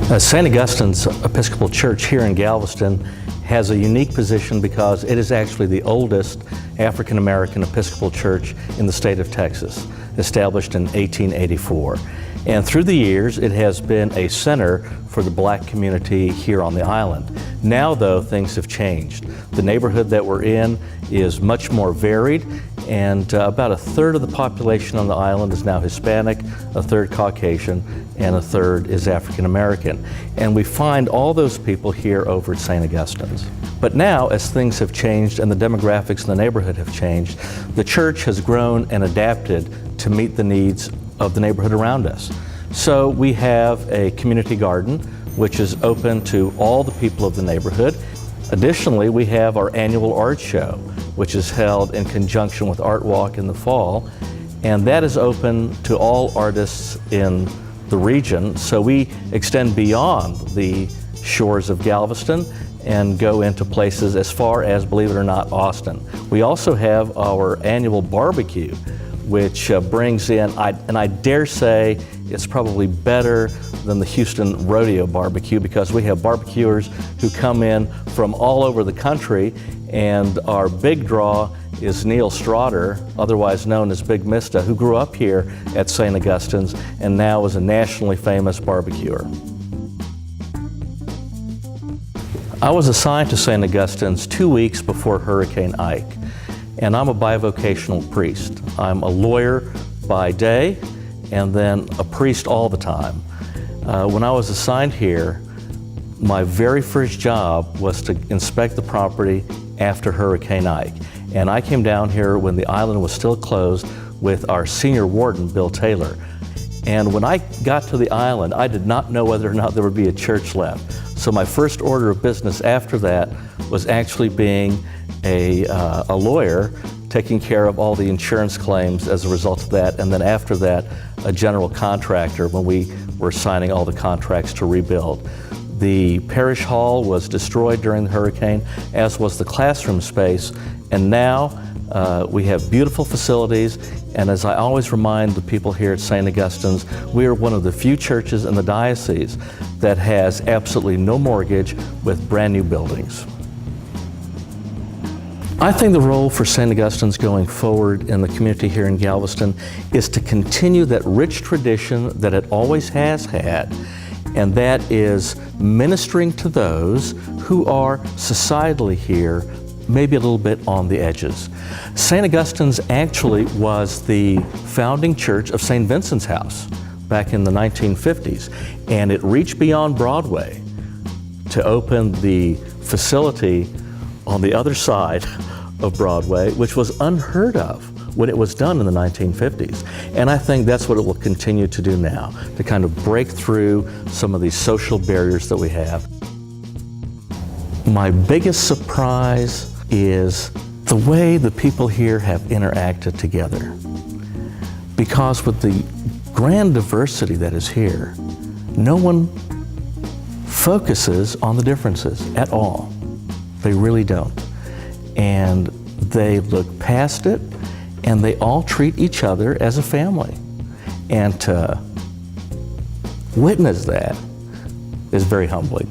St. Augustine's Episcopal Church here in Galveston has a unique position because it is actually the oldest African-American Episcopal Church in the state of Texas, established in 1884. And through the years, it has been a center for the black community here on the island. Now, though, things have changed. The neighborhood that we're in is much more varied, and about a third of the population on the island is now Hispanic, a third Caucasian, and a third is African American. And we find all those people here over at St. Augustine's. But now, as things have changed and the demographics in the neighborhood have changed, the church has grown and adapted to meet the needs of the neighborhood around us. So we have a community garden, which is open to all the people of the neighborhood. Additionally, we have our annual art show, which is held in conjunction with Art Walk in the fall, and that is open to all artists in the region. So we extend beyond the shores of Galveston and go into places as far as, believe it or not, Austin. We also have our annual barbecue, which brings in, and I dare say it's probably better than the Houston Rodeo barbecue, because we have barbecuers who come in from all over the country, and our big draw is Neil Strotter, otherwise known as Big Mista, who grew up here at St. Augustine's and now is a nationally famous barbecuer. I was assigned to St. Augustine's 2 weeks before Hurricane Ike, and I'm a bivocational priest. I'm a lawyer by day and then a priest all the time. When I was assigned here, my very first job was to inspect the property after Hurricane Ike. And I came down here when the island was still closed with our senior warden, Bill Taylor. And when I got to the island, I did not know whether or not there would be a church left. So my first order of business after that was actually being a lawyer, taking care of all the insurance claims as a result of that, and then after that, a general contractor when we were signing all the contracts to rebuild. The parish hall was destroyed during the hurricane, as was the classroom space, and now we have beautiful facilities, and as I always remind the people here at St. Augustine's, we are one of the few churches in the diocese that has absolutely no mortgage with brand new buildings. I think the role for St. Augustine's going forward in the community here in Galveston is to continue that rich tradition that it always has had, and that is ministering to those who are societally here maybe a little bit on the edges. St. Augustine's actually was the founding church of St. Vincent's House back in the 1950s, and it reached beyond Broadway to open the facility on the other side of Broadway, which was unheard of when it was done in the 1950s. And I think that's what it will continue to do now, to kind of break through some of these social barriers that we have. My biggest surprise is the way the people here have interacted together. Because with the grand diversity that is here, no one focuses on the differences at all. They really don't. And they look past it, and they all treat each other as a family. And to witness that is very humbling.